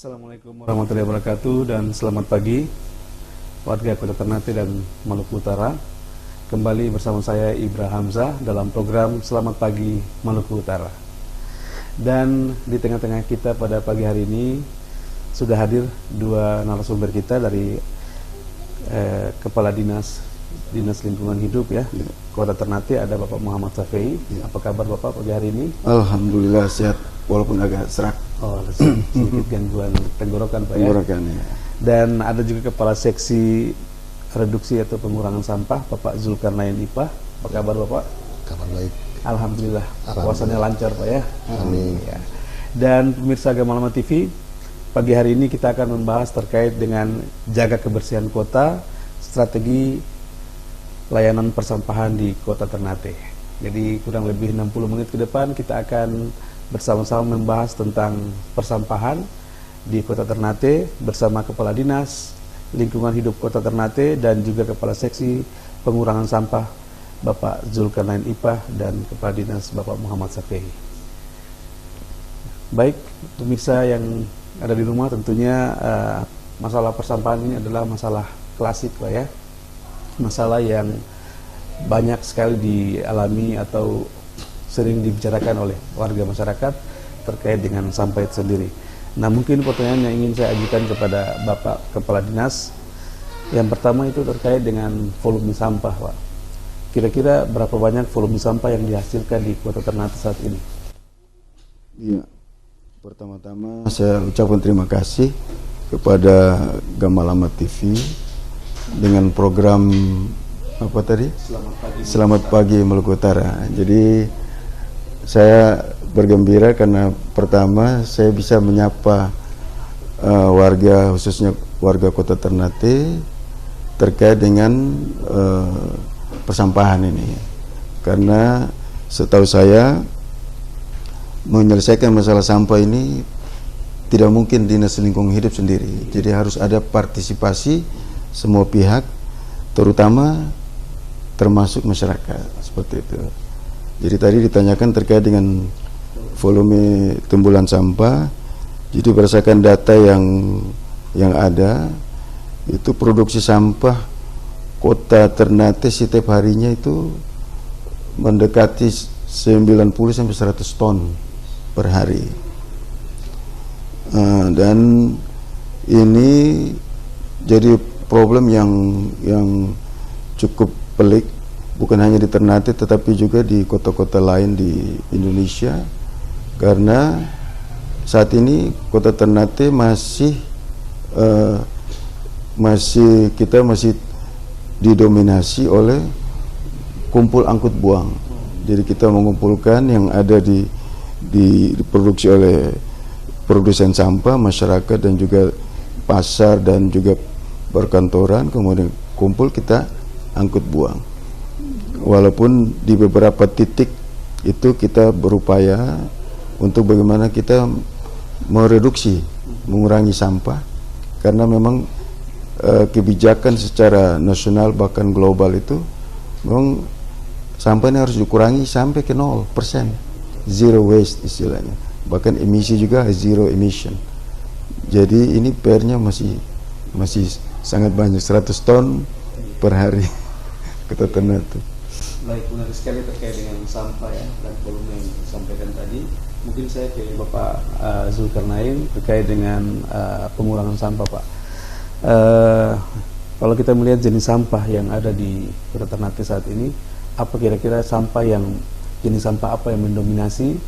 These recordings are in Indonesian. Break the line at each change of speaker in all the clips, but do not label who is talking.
Assalamualaikum warahmatullahi wabarakatuh dan selamat pagi warga Kota Ternate dan Maluku Utara. Kembali bersama saya Ibra Hamzah dalam program Selamat Pagi Maluku Utara. Dan di tengah-tengah kita pada pagi hari ini sudah hadir dua narasumber kita dari Kepala Dinas Lingkungan Hidup ya Kota Ternate, ada Bapak Muhammad Safei. Apa kabar Bapak pagi hari ini?
Alhamdulillah sehat walaupun agak serak.
Oh, sedikit gangguan tenggorokan Pak ya.
Ya.
Dan ada juga Kepala Seksi Reduksi atau Pengurangan Sampah Bapak Zulkarnain Ipah. Apa kabar Bapak?
Kabar baik.
Alhamdulillah. Puasanya lancar Pak ya.
Amin.
Ya. Dan pemirsa Gamalama TV, pagi hari ini kita akan membahas terkait dengan jaga kebersihan kota, strategi layanan persampahan di Kota Ternate. Jadi kurang lebih 60 menit ke depan kita akan bersama-sama membahas tentang persampahan di Kota Ternate bersama Kepala Dinas Lingkungan Hidup Kota Ternate dan juga Kepala Seksi Pengurangan Sampah Bapak Zulkarnain Ipah dan Kepala Dinas Bapak Muhammad Safei. Baik, pemirsa yang ada di rumah, tentunya masalah persampahan ini adalah masalah klasik Pak ya. Masalah yang banyak sekali dialami atau sering dibicarakan oleh warga masyarakat terkait dengan sampah itu sendiri. Nah, mungkin pertanyaan yang ingin saya ajukan kepada Bapak Kepala Dinas, yang pertama itu terkait dengan volume sampah Pak. Kira-kira berapa banyak volume sampah yang dihasilkan di Kota Ternate saat ini?
Iya, pertama-tama saya ucapkan terima kasih kepada Gamalama TV dengan program apa tadi? Selamat Pagi Maluku Utara. Jadi saya bergembira karena pertama saya bisa menyapa warga, khususnya warga Kota Ternate terkait dengan persampahan ini. Karena setahu saya menyelesaikan masalah sampah ini tidak mungkin Dinas Lingkungan Hidup sendiri. Jadi harus ada partisipasi semua pihak, terutama termasuk masyarakat, seperti itu. Jadi tadi ditanyakan terkait dengan volume timbulan sampah. Jadi berdasarkan data yang ada, itu produksi sampah Kota Ternate setiap harinya itu mendekati 90 sampai 100 ton per hari. Dan ini jadi problem yang cukup pelik, bukan hanya di Ternate tetapi juga di kota-kota lain di Indonesia, karena saat ini Kota Ternate masih didominasi oleh kumpul angkut buang. Jadi kita mengumpulkan yang ada diproduksi oleh produsen sampah, masyarakat dan juga pasar dan juga perkantoran, kemudian kumpul kita angkut buang. Walaupun di beberapa titik itu kita berupaya untuk bagaimana kita mengurangi sampah, karena memang kebijakan secara nasional bahkan global itu memang sampah ini harus dikurangi sampai ke 0%, zero waste istilahnya, bahkan emisi juga zero emission. Jadi ini PR-nya masih sangat banyak, 100 ton per hari Kota Ternate.
Baik, menarik sekali terkait dengan sampah ya dan volume yang disampaikan tadi. Mungkin saya ke Bapak Zulkarnain terkait dengan pengurangan sampah Pak. Kalau kita melihat jenis sampah yang ada di Kota Ternate saat ini, apa kira-kira jenis sampah apa yang mendominasi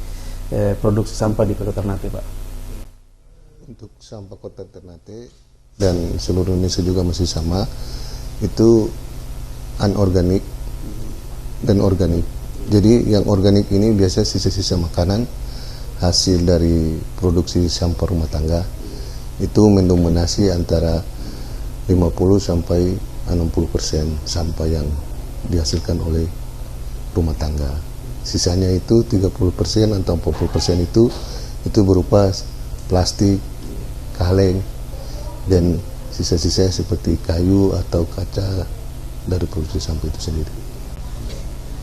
produksi sampah di Kota Ternate Pak?
Untuk sampah Kota Ternate dan seluruh Indonesia juga masih sama, itu anorganik dan organik. Jadi yang organik ini biasanya sisa-sisa makanan hasil dari produksi sampah rumah tangga, itu mendominasi antara 50 sampai 60% sampah yang dihasilkan oleh rumah tangga. Sisanya itu 30% atau 40% itu berupa plastik, kaleng, dan sisa-sisa seperti kayu atau kaca dari produksi sampah itu sendiri.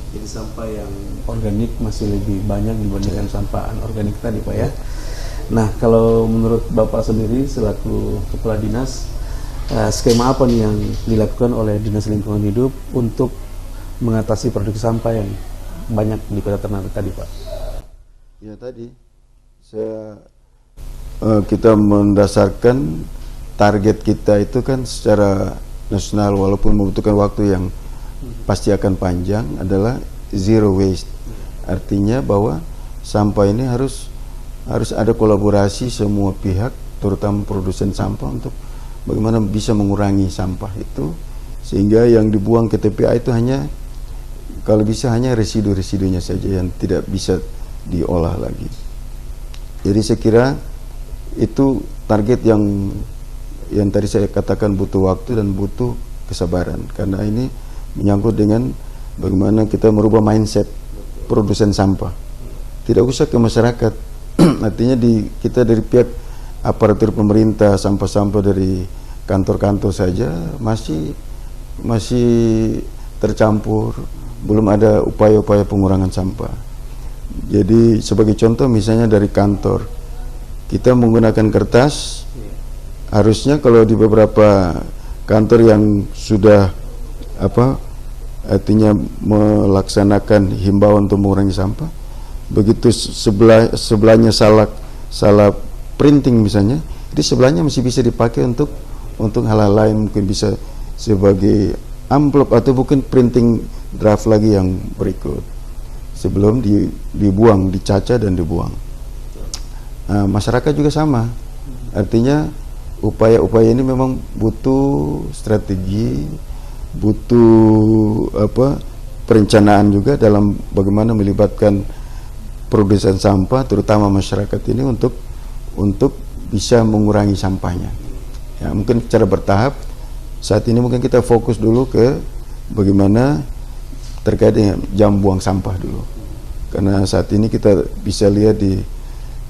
Jadi sampah yang organik masih lebih banyak dibandingkan sampah anorganik tadi Pak ya. Nah, kalau menurut Bapak sendiri selaku Kepala Dinas, skema apa nih yang dilakukan oleh Dinas Lingkungan Hidup untuk mengatasi produksi sampah yang banyak di Kota Ternate tadi, Pak?
Ya tadi, kita mendasarkan target kita itu kan secara nasional, walaupun membutuhkan waktu yang pasti akan panjang, adalah zero waste. Artinya bahwa sampah ini harus ada kolaborasi semua pihak, terutama produsen sampah, untuk bagaimana bisa mengurangi sampah itu, sehingga yang dibuang ke TPA itu hanya, kalau bisa, hanya residu-residunya saja yang tidak bisa diolah lagi. Jadi saya kira itu target yang tadi saya katakan butuh waktu dan butuh kesabaran, karena ini menyangkut dengan bagaimana kita merubah mindset produsen sampah. Tidak usah ke masyarakat, artinya kita dari pihak aparatur pemerintah, sampah-sampah dari kantor-kantor saja masih tercampur, belum ada upaya-upaya pengurangan sampah. Jadi sebagai contoh misalnya dari kantor, kita menggunakan kertas. Harusnya kalau di beberapa kantor yang sudah artinya melaksanakan himbauan untuk mengurangi sampah, begitu sebelahnya salah printing misalnya, jadi sebelahnya masih bisa dipakai untuk hal-hal lain, mungkin bisa sebagai amplop atau mungkin printing draft lagi yang berikut sebelum dibuang, dicaca dan dibuang. Nah, masyarakat juga sama, artinya upaya-upaya ini memang butuh strategi, butuh perencanaan juga dalam bagaimana melibatkan produsen sampah, terutama masyarakat ini untuk bisa mengurangi sampahnya. Ya, mungkin secara bertahap. Saat ini mungkin kita fokus dulu ke bagaimana terkait dengan jam buang sampah dulu, karena saat ini kita bisa lihat di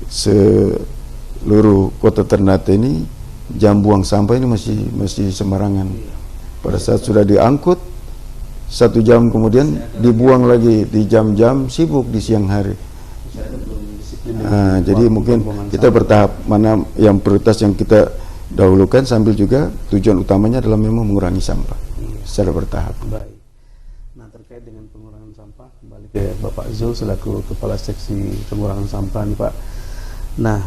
seluruh Kota Ternate ini jam buang sampah ini masih sembarangan. Pada saat sudah diangkut 1 jam kemudian dibuang lagi di jam-jam sibuk di siang hari. Jadi mungkin kita bertahap, mana yang prioritas yang kita dahulukan, sambil juga tujuan utamanya adalah memang mengurangi sampah secara bertahap.
Baik. Nah, terkait dengan pengurangan sampah, kembali ke Bapak Zul selaku Kepala Seksi Pengurangan Sampah nih, Pak. Nah,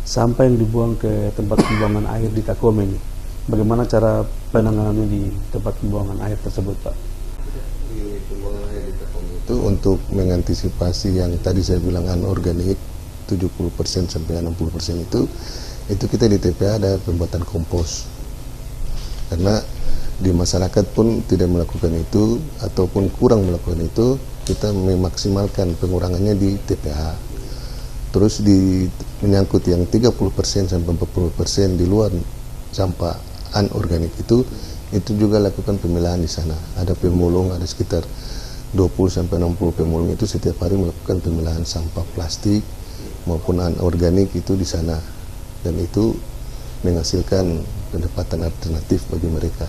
sampah yang dibuang ke tempat pembuangan air di Takome ini, bagaimana cara penanganannya di tempat pembuangan air tersebut, Pak?
Di pembuangan air di Takome itu untuk mengantisipasi yang tadi saya bilang anorganik 70% sampai 60% itu kita di TPA ada pembuatan kompos, karena di masyarakat pun tidak melakukan itu ataupun kurang melakukan itu, kita memaksimalkan pengurangannya di TPA. Terus menyangkut yang 30% sampai 40% di luar sampah anorganik itu juga lakukan pemilahan di sana. Ada pemulung, ada sekitar 20 sampai 60 pemulung itu setiap hari melakukan pemilahan sampah plastik maupun anorganik itu di sana, dan itu menghasilkan pendapatan alternatif bagi mereka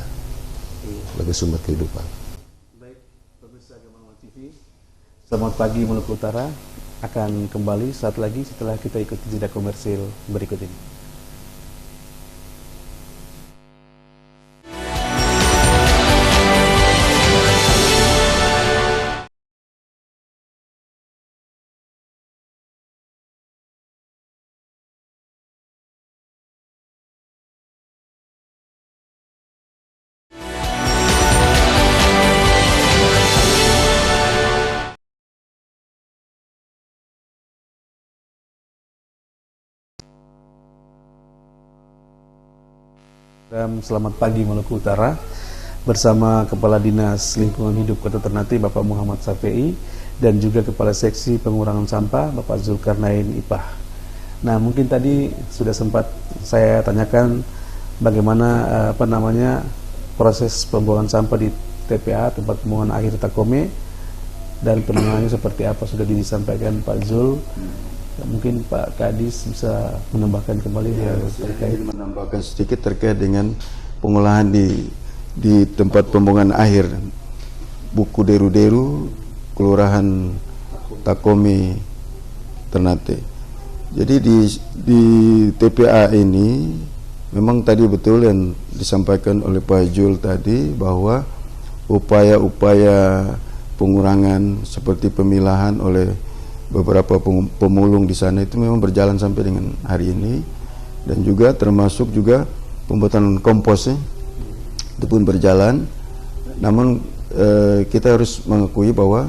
sebagai sumber kehidupan.
Baik, pemirsa Gamalama TV, selamat pagi Maluku Utara akan kembali saat lagi setelah kita ikuti jeda komersil berikut ini. Selamat pagi Maluku Utara bersama Kepala Dinas Lingkungan Hidup Kota Ternate Bapak Muhammad Safei dan juga Kepala Seksi Pengurangan Sampah Bapak Zulkarnain Ipah. Nah, mungkin tadi sudah sempat saya tanyakan bagaimana proses pembuangan sampah di TPA, tempat pembuangan akhir Takome, dan penanganannya seperti apa sudah disampaikan Pak Zul. Mungkin Pak Kadis bisa menambahkan kembali terkait
menambahkan sedikit terkait dengan pengolahan di tempat pembuangan akhir Buku Deru-Deru, Kelurahan Takome, Ternate. Jadi di TPA ini memang tadi betul yang disampaikan oleh Pak Jul tadi, bahwa upaya-upaya pengurangan seperti pemilahan oleh beberapa pemulung di sana itu memang berjalan sampai dengan hari ini, dan juga termasuk juga pembuatan kompos itu pun berjalan. Namun kita harus mengakui bahwa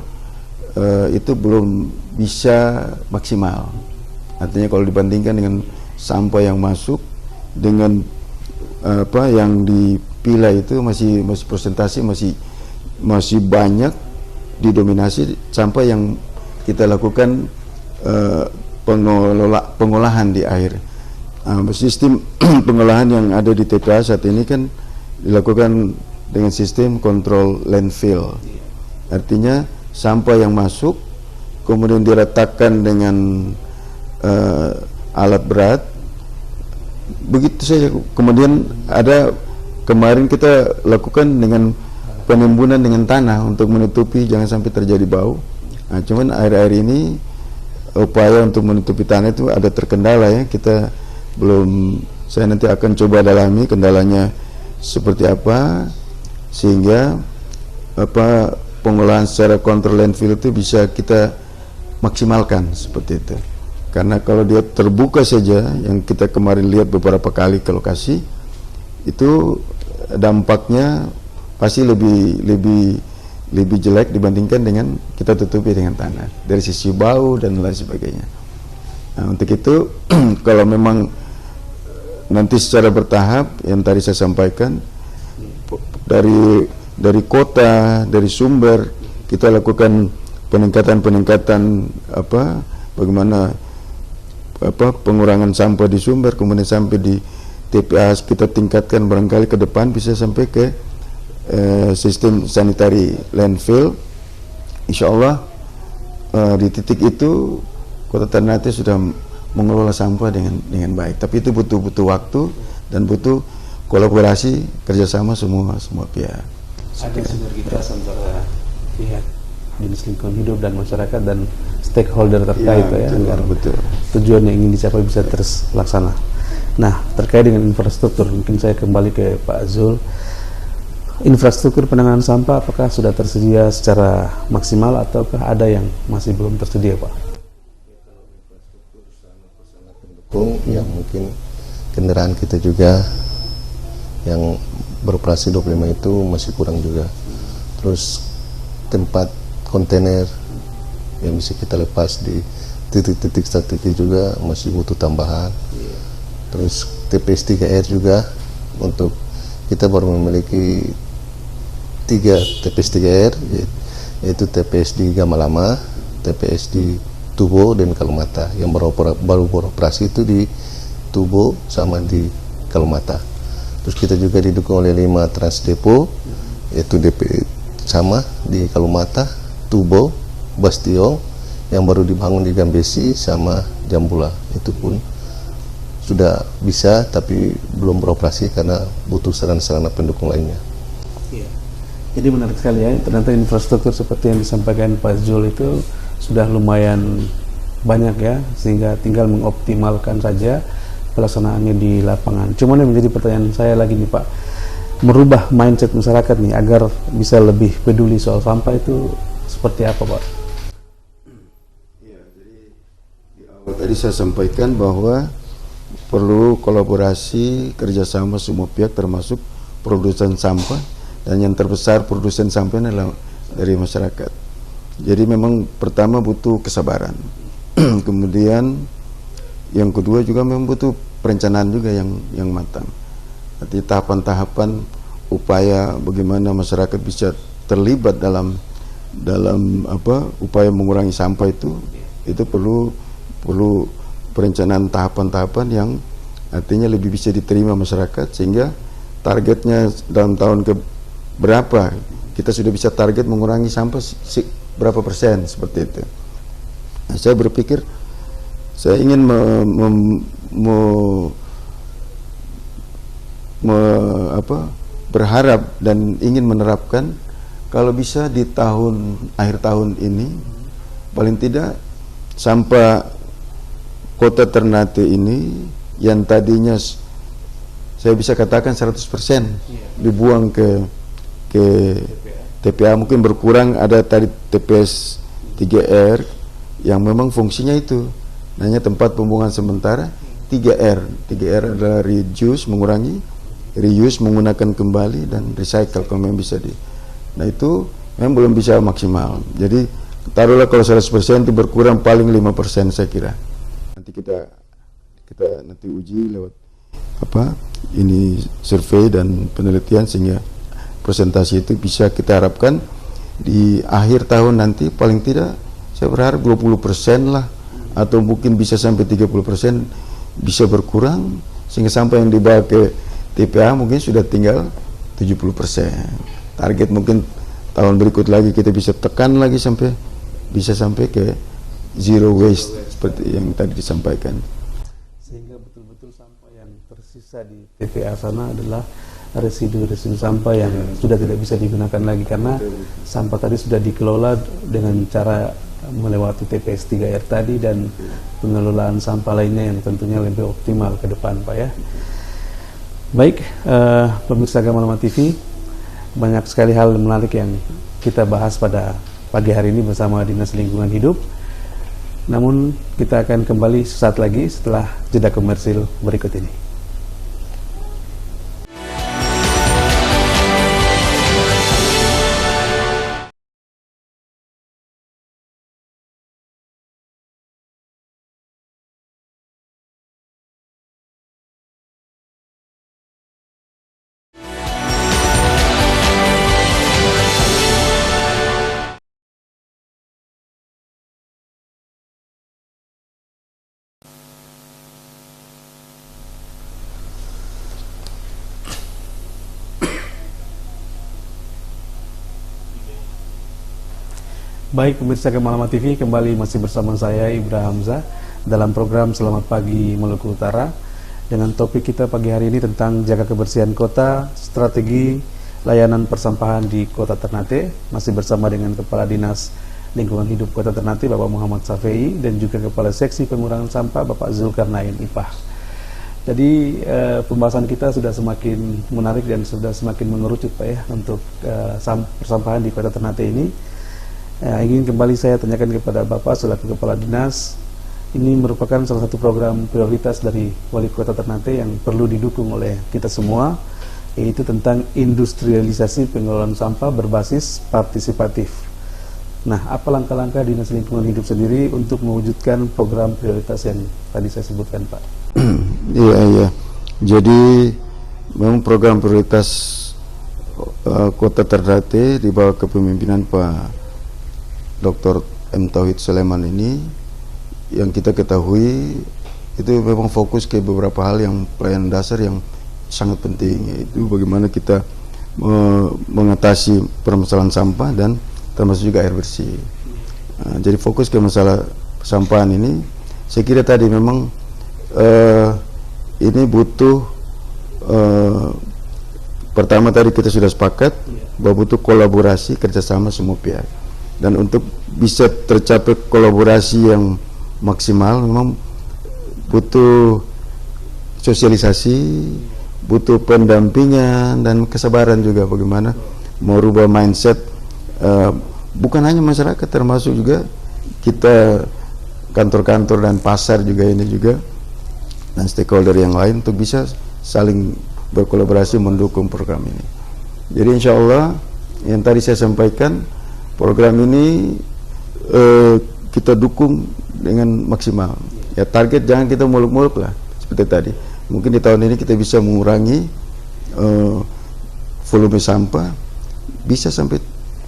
itu belum bisa maksimal. Artinya kalau dibandingkan dengan sampah yang masuk dengan yang dipilah itu masih persentase masih banyak didominasi sampah yang kita lakukan pengolahan di air. Sistem pengolahan yang ada di TPA saat ini kan dilakukan dengan sistem kontrol landfill. Artinya sampah yang masuk kemudian diletakkan dengan alat berat, begitu saja. Kemudian ada kemarin kita lakukan dengan penimbunan dengan tanah untuk menutupi jangan sampai terjadi bau. Nah, cuman air-air ini upaya untuk menutupi tanah itu ada terkendala ya. Kita belum, saya nanti akan coba dalami kendalanya seperti apa, sehingga pengolahan secara kontrol landfill itu bisa kita maksimalkan seperti itu. Karena kalau dia terbuka saja, yang kita kemarin lihat beberapa kali ke lokasi, itu dampaknya pasti lebih jelek dibandingkan dengan kita tutupi dengan tanah dari sisi bau dan lain sebagainya. Nah, untuk itu kalau memang nanti secara bertahap yang tadi saya sampaikan, dari kota, dari sumber kita lakukan peningkatan bagaimana pengurangan sampah di sumber, kemudian sampai di TPA kita tingkatkan, barangkali ke depan bisa sampai ke sistem sanitary landfill. Insya Allah di titik itu Kota Ternate sudah mengelola sampah dengan baik. Tapi itu butuh waktu dan butuh kolaborasi kerjasama semua pihak.
Ada sinergitas antara pihak dinas lingkungan hidup dan masyarakat dan stakeholder terkait ya, agar tujuan yang ingin dicapai bisa terlaksana. Nah, terkait dengan infrastruktur, mungkin saya kembali ke Pak Zul. Infrastruktur penanganan sampah apakah sudah tersedia secara maksimal ataukah ada yang masih belum tersedia, Pak?
Yang mungkin kendaraan kita juga yang beroperasi 25 itu masih kurang juga. Terus tempat kontainer yang bisa kita lepas di titik-titik strategi juga masih butuh tambahan. Terus TPS 3R juga, untuk kita baru memiliki 3 TPS 3R, yaitu TPS di Gamalama, TPS di Tubo dan Kalumata. Yang baru beroperasi itu di Tubo sama di Kalumata. Terus kita juga didukung oleh 5 Transdepo, yaitu DP sama di Kalumata, Tubo, Bastion yang baru dibangun di Gambesi sama Jambula. Itu pun sudah bisa tapi belum beroperasi karena butuh sarana-sarana pendukung lainnya.
Iya. Jadi menarik sekali ya, ternyata infrastruktur seperti yang disampaikan Pak Zul itu sudah lumayan banyak ya, sehingga tinggal mengoptimalkan saja pelaksanaannya di lapangan. Cuman yang menjadi pertanyaan saya lagi nih Pak, merubah mindset masyarakat nih agar bisa lebih peduli soal sampah itu seperti apa, Pak?
Ya, jadi di awal tadi saya sampaikan bahwa perlu kolaborasi kerjasama semua pihak termasuk produsen sampah, dan yang terbesar produsen sampah adalah dari masyarakat. Jadi memang pertama butuh kesabaran, kemudian yang kedua juga memang butuh perencanaan juga yang matang. Artinya tahapan-tahapan upaya bagaimana masyarakat bisa terlibat dalam upaya mengurangi sampah itu perlu perencanaan tahapan-tahapan yang artinya lebih bisa diterima masyarakat, sehingga targetnya dalam tahun ke berapa kita sudah bisa target mengurangi sampah berapa persen seperti itu. Nah, saya berpikir saya ingin berharap dan ingin menerapkan kalau bisa di akhir tahun ini paling tidak sampah kota Ternate ini yang tadinya saya bisa katakan 100% dibuang ke TPA, mungkin berkurang ada tadi TPS 3R yang memang fungsinya itu hanya tempat pembuangan sementara. 3R adalah reduce, mengurangi, reuse, menggunakan kembali, dan recycle kalau memang bisa nah itu memang belum bisa maksimal. Jadi taruhlah kalau 100% itu berkurang paling 5% saya kira. Nanti kita nanti uji lewat ini survei dan penelitian, sehingga presentasi itu bisa kita harapkan di akhir tahun nanti paling tidak saya berharap 20% lah, atau mungkin bisa sampai 30% bisa berkurang, sehingga sampai yang dibawa ke TPA mungkin sudah tinggal 70%. Target mungkin tahun berikut lagi kita bisa tekan lagi bisa sampai ke zero waste seperti yang tadi disampaikan.
Sehingga betul-betul sampah yang tersisa di TPA sana adalah residu-residu sampah yang sudah tidak bisa digunakan lagi, karena sampah tadi sudah dikelola dengan cara melewati TPS 3R tadi dan pengelolaan sampah lainnya yang tentunya lebih optimal ke depan, Pak ya. Baik, pemirsa Gamalama TV, banyak sekali hal menarik yang kita bahas pada pagi hari ini bersama Dinas Lingkungan Hidup. Namun kita akan kembali sesaat lagi setelah jeda komersil berikut ini. Baik, pemirsa Gamalama TV, kembali masih bersama saya Ibra Hamzah dalam program Selamat Pagi Maluku Utara, dengan topik kita pagi hari ini tentang jaga kebersihan kota, strategi layanan persampahan di Kota Ternate. Masih bersama dengan Kepala Dinas Lingkungan Hidup Kota Ternate Bapak Muhammad Safei, dan juga Kepala Seksi Pengurangan Sampah Bapak Zulkarnain Ipah. Jadi pembahasan kita sudah semakin menarik dan sudah semakin mengerucut, Pak ya, untuk persampahan di Kota Ternate ini. Ingin kembali saya tanyakan kepada Bapak selaku Kepala Dinas, ini merupakan salah satu program prioritas dari Wali Kota Ternate yang perlu didukung oleh kita semua, yaitu tentang industrialisasi pengelolaan sampah berbasis partisipatif. Nah, apa langkah-langkah Dinas Lingkungan Hidup sendiri untuk mewujudkan program prioritas yang tadi saya sebutkan, Pak?
Iya. Jadi memang program prioritas Kota Ternate di bawah kepemimpinan Pak Dr. M. Tauhid Sulaiman ini, yang kita ketahui itu memang fokus ke beberapa hal yang pelayanan dasar yang sangat penting, yaitu bagaimana kita mengatasi permasalahan sampah dan termasuk juga air bersih. Jadi fokus ke masalah sampahan ini, saya kira tadi memang ini butuh pertama tadi kita sudah sepakat bahwa butuh kolaborasi kerjasama semua pihak. Dan untuk bisa tercapai kolaborasi yang maksimal memang butuh sosialisasi, butuh pendampingan dan kesabaran juga, bagaimana merubah mindset bukan hanya masyarakat, termasuk juga kita kantor-kantor dan pasar juga ini juga, dan stakeholder yang lain untuk bisa saling berkolaborasi mendukung program ini. Jadi insya Allah yang tadi saya sampaikan, program ini kita dukung dengan maksimal. Ya, target jangan kita muluk-muluk lah seperti tadi. Mungkin di tahun ini kita bisa mengurangi volume sampah bisa sampai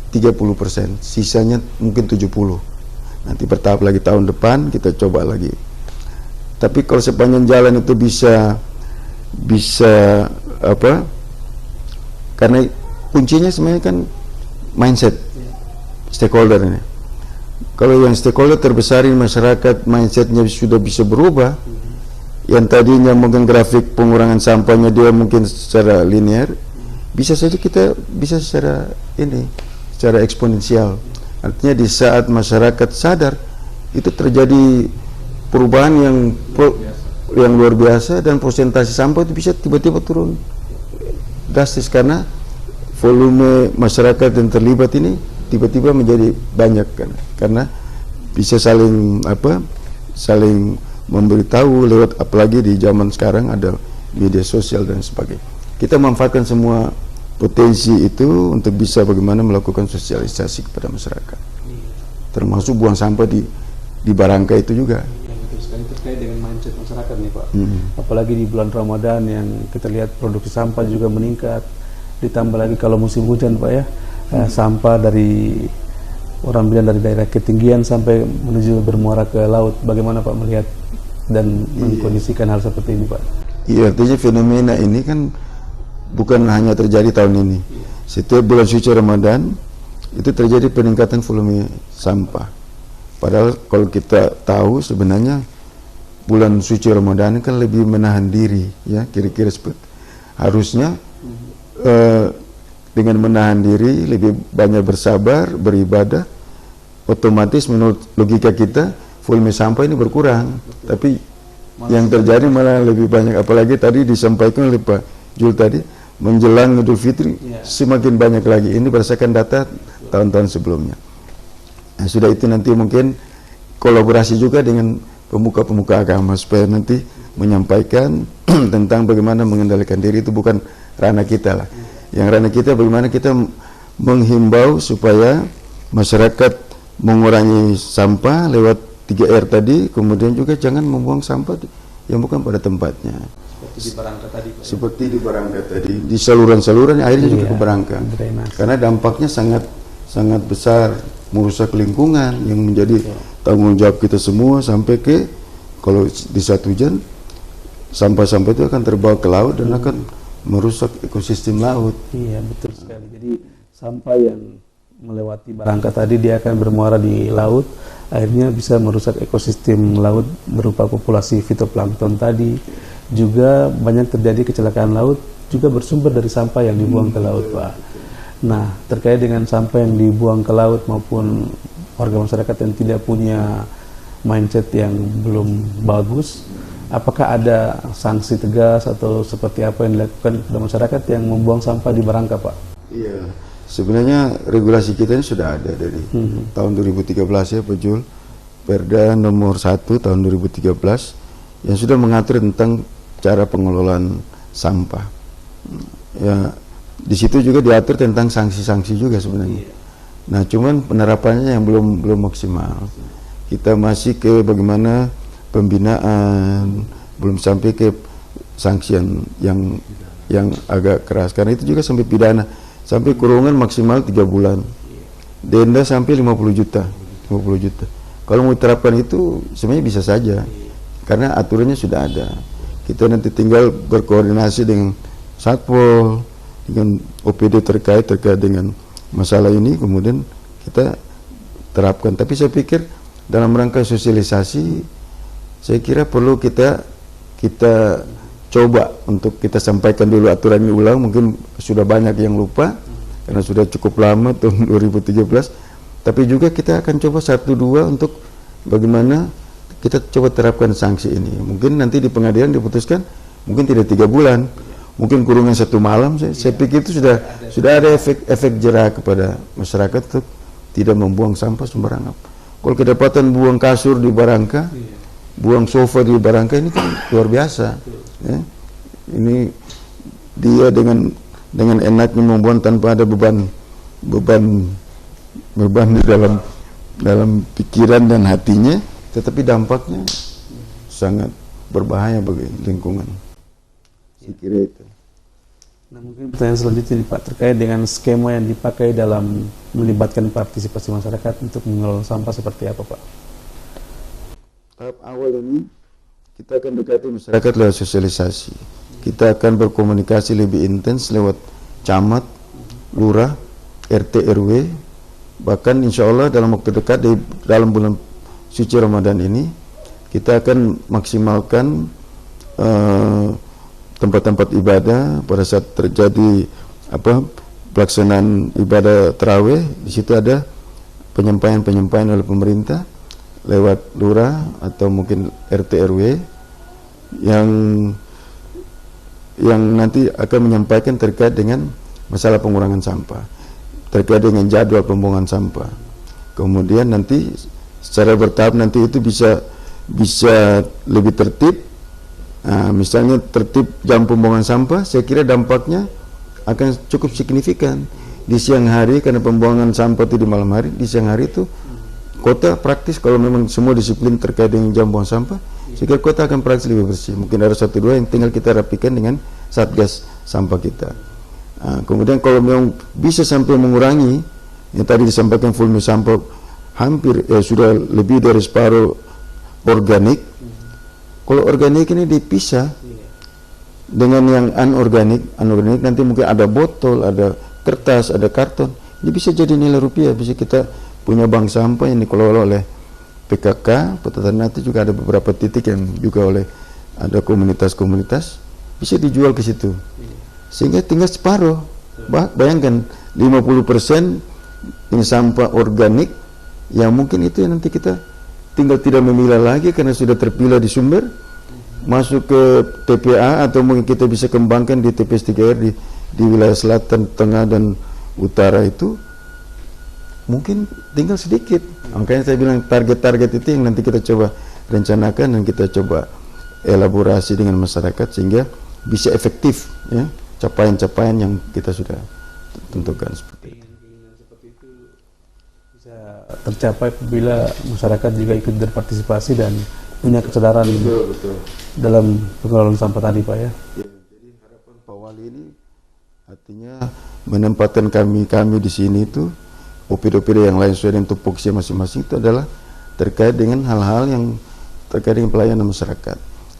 30%, sisanya mungkin 70%. Nanti bertahap lagi tahun depan kita coba lagi. Tapi kalau sepanjang jalan itu bisa apa? Karena kuncinya sebenarnya kan mindset stakeholder ini. Kalau yang stakeholder terbesar ini masyarakat, mindsetnya sudah bisa berubah. Yang tadinya mungkin grafik pengurangan sampahnya dia mungkin secara linear, bisa saja kita bisa secara eksponensial. Artinya di saat masyarakat sadar, itu terjadi perubahan yang luar biasa, dan persentase sampah itu bisa tiba-tiba turun drastis karena volume masyarakat yang terlibat ini tiba-tiba menjadi banyak kan, karena bisa saling memberitahu lewat, apalagi di zaman sekarang ada media sosial dan sebagainya. Kita manfaatkan semua potensi itu untuk bisa bagaimana melakukan sosialisasi kepada masyarakat, termasuk buang sampah di Barangka itu juga.
Betul sekali, terkait dengan mindset masyarakat nih Pak. Apalagi di bulan Ramadan yang kita lihat produksi sampah juga meningkat, ditambah lagi kalau musim hujan Pak ya, sampah dari orang bilang dari daerah ketinggian sampai menuju bermuara ke laut. Bagaimana Pak melihat dan mengkondisikan hal seperti ini Pak?
Iya, artinya fenomena ini kan bukan hanya terjadi tahun ini. Setiap bulan suci Ramadan itu terjadi peningkatan volume sampah. Padahal kalau kita tahu sebenarnya bulan suci Ramadan kan lebih menahan diri, ya kira-kira seperti harusnya dengan menahan diri, lebih banyak bersabar, beribadah, otomatis menurut logika kita volume sampah ini berkurang. Tapi yang terjadi malah lebih banyak, apalagi tadi disampaikan oleh Pak Jul tadi, menjelang Idul Fitri semakin banyak lagi. Ini berdasarkan data tahun-tahun sebelumnya. Nah, sudah itu nanti mungkin kolaborasi juga dengan pemuka-pemuka agama supaya nanti menyampaikan tentang bagaimana mengendalikan diri. Itu bukan ranah kita lah. Yang ranah kita bagaimana kita menghimbau supaya masyarakat mengurangi sampah lewat 3R tadi, kemudian juga jangan membuang sampah yang bukan pada tempatnya.
Seperti di Barangka tadi Pak.
Seperti di Barangka tadi, di saluran-saluran airnya juga ke Barangka. Karena dampaknya sangat besar, merusak lingkungan yang menjadi tanggung jawab kita semua, sampai ke kalau di saat hujan sampah-sampah itu akan terbawa ke laut dan akan merusak ekosistem laut.
Iya, betul sekali. Jadi sampah yang melewati Barangka tadi dia akan bermuara di laut, akhirnya bisa merusak ekosistem laut berupa populasi fitoplankton tadi. Juga banyak terjadi kecelakaan laut juga bersumber dari sampah yang dibuang ke laut Pak. Nah, terkait dengan sampah yang dibuang ke laut maupun warga masyarakat yang tidak punya mindset yang belum bagus, apakah ada sanksi tegas atau seperti apa yang dilakukan kepada masyarakat yang membuang sampah di Barangka Pak?
Iya, sebenarnya regulasi kita ini sudah ada dari tahun 2013 ya Pak Jul, Perda nomor 1 tahun 2013 yang sudah mengatur tentang cara pengelolaan sampah. Ya, di situ juga diatur tentang sanksi-sanksi juga sebenarnya. Nah, cuman penerapannya yang belum maksimal. Kita masih ke bagaimana pembinaan, belum sampai ke sanksi yang agak keras. Karena itu juga sampai pidana, sampai kurungan maksimal 3 bulan. Denda sampai 50 juta. Kalau mau diterapkan itu sebenarnya bisa saja. Karena aturannya sudah ada. Kita nanti tinggal berkoordinasi dengan Satpol, dengan OPD terkait dengan masalah ini, kemudian kita terapkan. Tapi saya pikir dalam rangka sosialisasi, saya kira perlu kita coba untuk kita sampaikan dulu aturan ini ulang. Mungkin sudah banyak yang lupa karena sudah cukup lama tahun 2013. Tapi juga kita akan coba 1-2 untuk bagaimana kita coba terapkan sanksi ini. Mungkin nanti di pengadilan diputuskan mungkin tidak 3 bulan, mungkin kurungan 1 malam. Saya pikir itu sudah ada efek jerah kepada masyarakat untuk tidak membuang sampah sembarangan. Kalau kedapatan buang kasur di Barangka, buang sofa di Barangka, ini kan luar biasa. Ya. Ini dia dengan enaknya membuang tanpa ada beban di dalam pikiran dan hatinya, tetapi dampaknya sangat berbahaya bagi lingkungan. Saya kira itu.
Nah, mungkin pertanyaan selanjutnya nih Pak, terkait dengan skema yang dipakai dalam melibatkan partisipasi masyarakat untuk mengelola sampah seperti apa Pak?
Tahap awal ini kita akan dekati masyarakat lewat sosialisasi. Kita akan berkomunikasi lebih intens lewat camat, lurah, RT, RW. Bahkan insya Allah dalam waktu dekat dalam bulan suci Ramadan ini kita akan maksimalkan tempat-tempat ibadah pada saat terjadi pelaksanaan ibadah tarawih. Di situ ada penyampaian oleh pemerintah, lewat lurah atau mungkin RT RW yang nanti akan menyampaikan terkait dengan masalah pengurangan sampah, terkait dengan jadwal pembuangan sampah. Kemudian nanti secara bertahap nanti itu bisa lebih tertib. Misalnya tertib jam pembuangan sampah, saya kira dampaknya akan cukup signifikan. Di siang hari, karena pembuangan sampah itu di malam hari, di siang hari itu kota praktis kalau memang semua disiplin terkait dengan jam buang sampah, saya kira kota akan praktis lebih bersih. Mungkin ada 1-2 yang tinggal kita rapikan dengan satgas sampah kita. Kemudian kalau memang bisa sampai mengurangi yang tadi disampaikan volume sampah hampir sudah lebih dari separuh organik. Kalau organik ini dipisah dengan yang anorganik nanti mungkin ada botol, ada kertas, ada karton. Ini bisa jadi nilai rupiah, bisa kita punya bank sampah yang dikelola oleh PKK. Ternate juga ada beberapa titik yang juga oleh ada komunitas-komunitas, bisa dijual ke situ. Sehingga tinggal separuh. Bayangkan 50% ini sampah organik yang mungkin itu yang nanti kita tinggal tidak memilah lagi karena sudah terpilah di sumber, masuk ke TPA atau mungkin kita bisa kembangkan di TPS 3R di wilayah selatan, tengah dan utara itu mungkin tinggal sedikit. Makanya saya bilang target-target itu yang nanti kita coba rencanakan dan kita coba elaborasi dengan masyarakat sehingga bisa efektif ya capaian-capaian yang kita sudah tentukan seperti itu.
Bisa tercapai apabila masyarakat juga ikut berpartisipasi dan punya kesadaran betul. Dalam pengelolaan sampah tadi, Pak ya.
Jadi harapan Pak Wali ini artinya menempatkan kami di sini itu OPD-OPD yang lain sesuai dengan tupoksi masing-masing itu adalah terkait dengan hal-hal yang terkait dengan pelayanan masyarakat.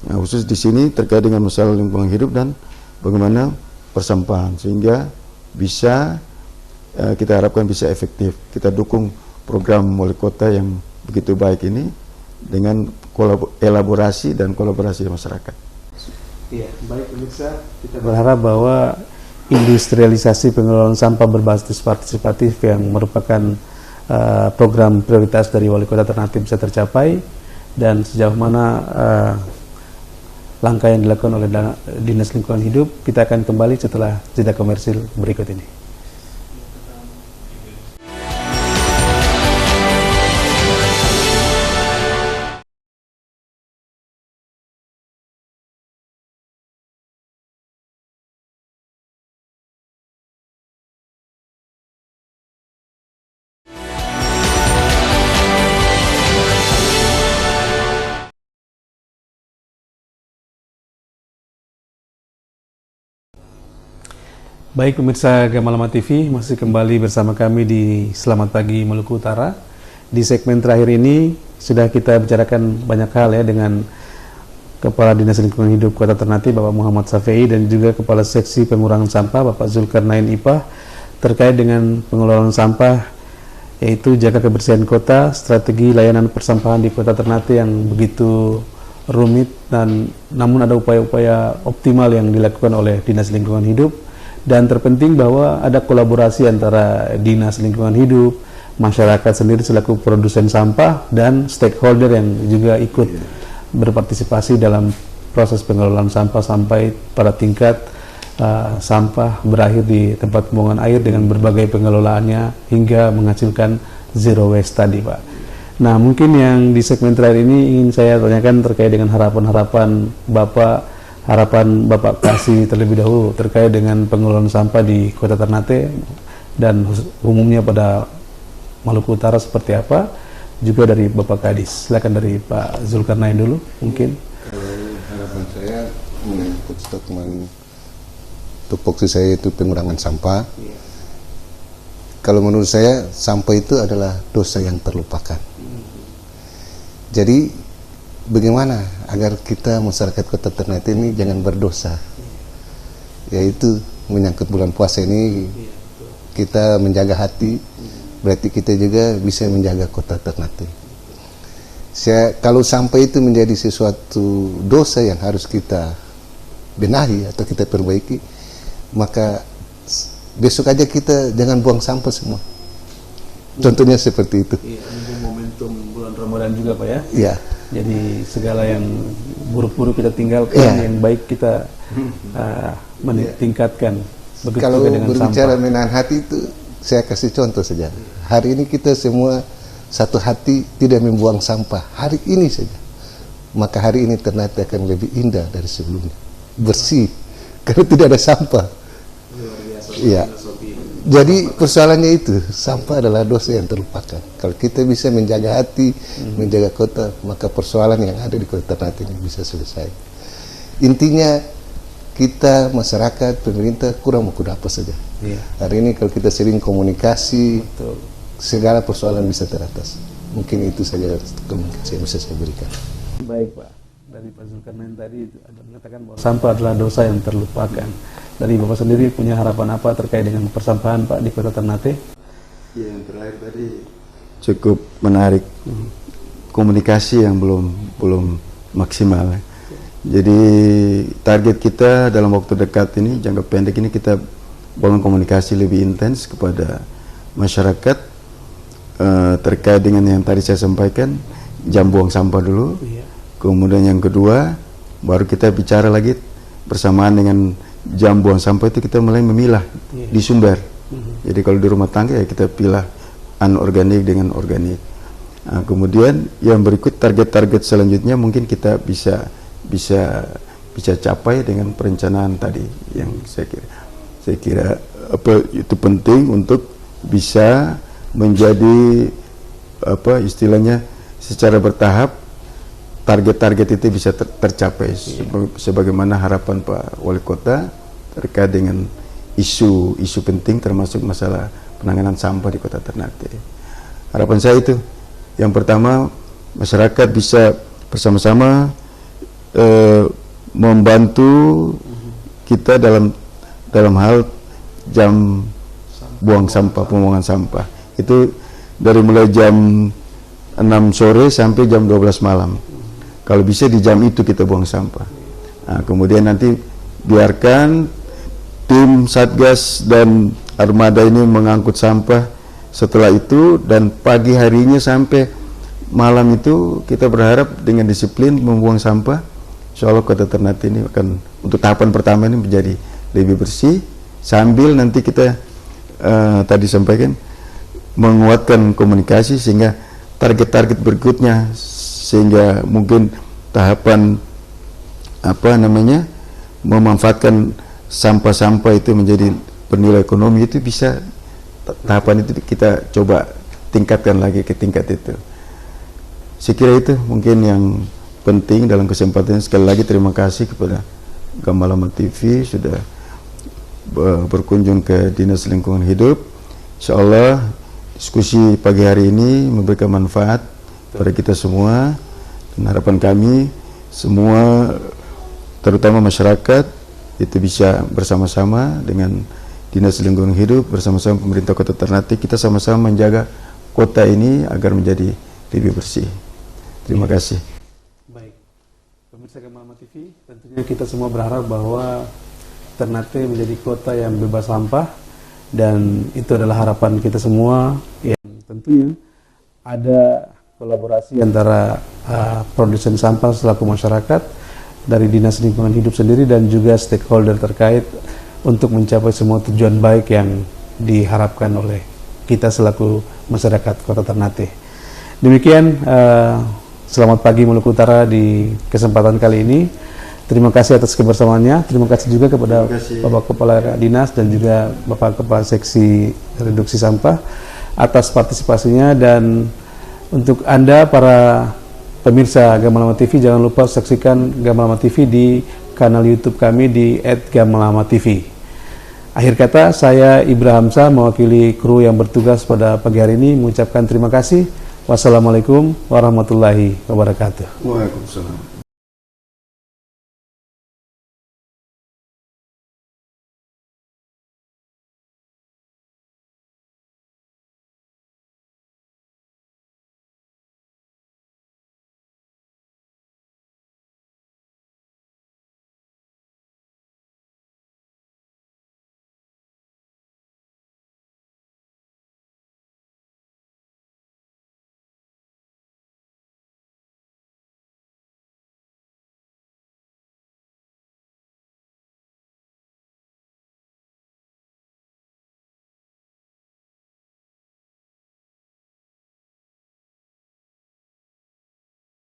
Nah, khusus di sini terkait dengan masalah lingkungan hidup dan bagaimana persampahan sehingga bisa kita harapkan bisa efektif. Kita dukung program wali kota yang begitu baik ini dengan elaborasi dan kolaborasi masyarakat.
Iya, baik pemirsa, kita berharap bahwa industrialisasi pengelolaan sampah berbasis partisipatif yang merupakan program prioritas dari Wali Kota Ternate bisa tercapai dan sejauh mana langkah yang dilakukan oleh Dinas Lingkungan Hidup. Kita akan kembali setelah jeda komersil berikut ini. Baik pemirsa Gamalama TV, masih kembali bersama kami di Selamat Pagi Maluku Utara. Di segmen terakhir ini sudah kita bicarakan banyak hal ya dengan Kepala Dinas Lingkungan Hidup Kota Ternate Bapak Muhammad Safei dan juga Kepala Seksi Pengurangan Sampah Bapak Zulkarnain Ipah terkait dengan pengelolaan sampah, yaitu jaga kebersihan kota, strategi layanan persampahan di Kota Ternate yang begitu rumit dan namun ada upaya-upaya optimal yang dilakukan oleh Dinas Lingkungan Hidup. Dan terpenting bahwa ada kolaborasi antara Dinas Lingkungan Hidup, masyarakat sendiri selaku produsen sampah, dan stakeholder yang juga ikut berpartisipasi dalam proses pengelolaan sampah sampai pada tingkat sampah berakhir di tempat pembuangan air dengan berbagai pengelolaannya hingga menghasilkan zero waste tadi, Pak. Nah, mungkin yang di segmen terakhir ini ingin saya tanyakan terkait dengan harapan-harapan Bapak kasih terlebih dahulu terkait dengan pengelolaan sampah di Kota Ternate dan umumnya pada Maluku Utara seperti apa, juga dari Bapak Kadis. Silakan dari Pak Zulkarnain dulu mungkin.
Kalau harapan saya mengikut statement tupoksi saya itu pengurangan sampah. Kalau menurut saya sampah itu adalah dosa yang terlupakan. Jadi bagaimana agar kita masyarakat Kota Ternate ini jangan berdosa, yaitu menyangkut bulan puasa ini kita menjaga hati, berarti kita juga bisa menjaga Kota Ternate. Kalau sampai itu menjadi sesuatu dosa yang harus kita benahi atau kita perbaiki, maka besok aja kita jangan buang sampah semua. Contohnya seperti itu.
Momentum bulan Ramadan juga Pak ya.
Iya.
Jadi segala yang buruk-buruk kita tinggalkan, yang baik kita tingkatkan. Begitu
Kalau
juga dengan
berbicara
sampah.
menahan hati itu, saya kasih contoh saja. Hari ini kita semua satu hati tidak membuang sampah. Hari ini saja. Maka hari ini Ternate akan lebih indah dari sebelumnya. Bersih. Karena tidak ada sampah. Iya. Jadi persoalannya itu, sampah adalah dosa yang terlupakan. Kalau kita bisa menjaga hati, menjaga kota, maka persoalan yang ada di kota Ternate ini bisa selesai. Intinya kita, masyarakat, pemerintah kurang mau apa saja.
Iya.
Hari ini kalau kita sering komunikasi,
Betul.
segala persoalan bisa teratas. Mungkin itu saja komunikasi yang bisa saya berikan.
Baik Pak, dari Pak Zulkarnain tadi ada mengatakan bahwa sampah adalah dosa yang terlupakan. Dari Bapak sendiri punya harapan apa terkait dengan persampahan Pak di kota Ternate?
Ya, yang terakhir tadi cukup menarik, komunikasi yang belum maksimal. Jadi target kita dalam waktu dekat ini, jangka pendek ini, kita bangun komunikasi lebih intens kepada masyarakat terkait dengan yang tadi saya sampaikan, jam buang sampah dulu. Kemudian yang kedua, baru kita bicara lagi bersamaan dengan jam buang sampah itu kita mulai memilah di sumber. Jadi kalau di rumah tangga ya kita pilah anorganik dengan organik. Nah, kemudian yang berikut target-target selanjutnya mungkin kita bisa capai dengan perencanaan tadi yang saya kira apa itu penting untuk bisa menjadi apa istilahnya secara bertahap target-target itu bisa tercapai sebagaimana harapan Pak Wali Kota terkait dengan isu penting termasuk masalah penanganan sampah di Kota Ternate. Harapan saya itu yang pertama, masyarakat bisa bersama-sama membantu kita dalam hal jam buang sampah, pembuangan sampah itu dari mulai jam 6 sore sampai jam 12 malam. Kalau bisa di jam itu kita buang sampah. Nah, kemudian nanti biarkan tim Satgas dan armada ini mengangkut sampah setelah itu, dan pagi harinya sampai malam itu kita berharap dengan disiplin membuang sampah, insya Allah Kota Ternate ini akan untuk tahapan pertama ini menjadi lebih bersih, sambil nanti kita tadi sampaikan menguatkan komunikasi sehingga target-target berikutnya, sehingga mungkin tahapan memanfaatkan sampah-sampah itu menjadi bernilai ekonomi itu bisa, tahapan itu kita coba tingkatkan lagi ke tingkat itu. Saya kira itu mungkin yang penting dalam kesempatan ini. Sekali lagi terima kasih kepada Gamalama TV sudah berkunjung ke Dinas Lingkungan Hidup. Insya Allah diskusi pagi hari ini memberikan manfaat pada kita semua, dan harapan kami semua terutama masyarakat itu bisa bersama-sama dengan Dinas Lingkungan Hidup, bersama-sama pemerintah Kota Ternate, kita sama-sama menjaga kota ini agar menjadi lebih bersih. Terima kasih.
Baik, pemirsa Gamalama TV, tentunya kita semua berharap bahwa Ternate menjadi kota yang bebas sampah, dan itu adalah harapan kita semua. Yang tentunya ada kolaborasi antara produsen sampah selaku masyarakat, dari Dinas Lingkungan Hidup sendiri, dan juga stakeholder terkait untuk mencapai semua tujuan baik yang diharapkan oleh kita selaku masyarakat Kota Ternate. Demikian selamat pagi Maluku Utara di kesempatan kali ini. Terima kasih atas kebersamaannya. Terima kasih juga kepada Bapak Kepala Dinas dan juga Bapak Kepala Seksi Reduksi Sampah atas partisipasinya. Dan untuk Anda para pemirsa Gamalama TV, jangan lupa saksikan Gamalama TV di kanal YouTube kami di @gamalama.tv. Akhir kata, saya Ibra Hamzah mewakili kru yang bertugas pada pagi hari ini mengucapkan terima kasih. Wassalamualaikum warahmatullahi wabarakatuh.
Waalaikumsalam.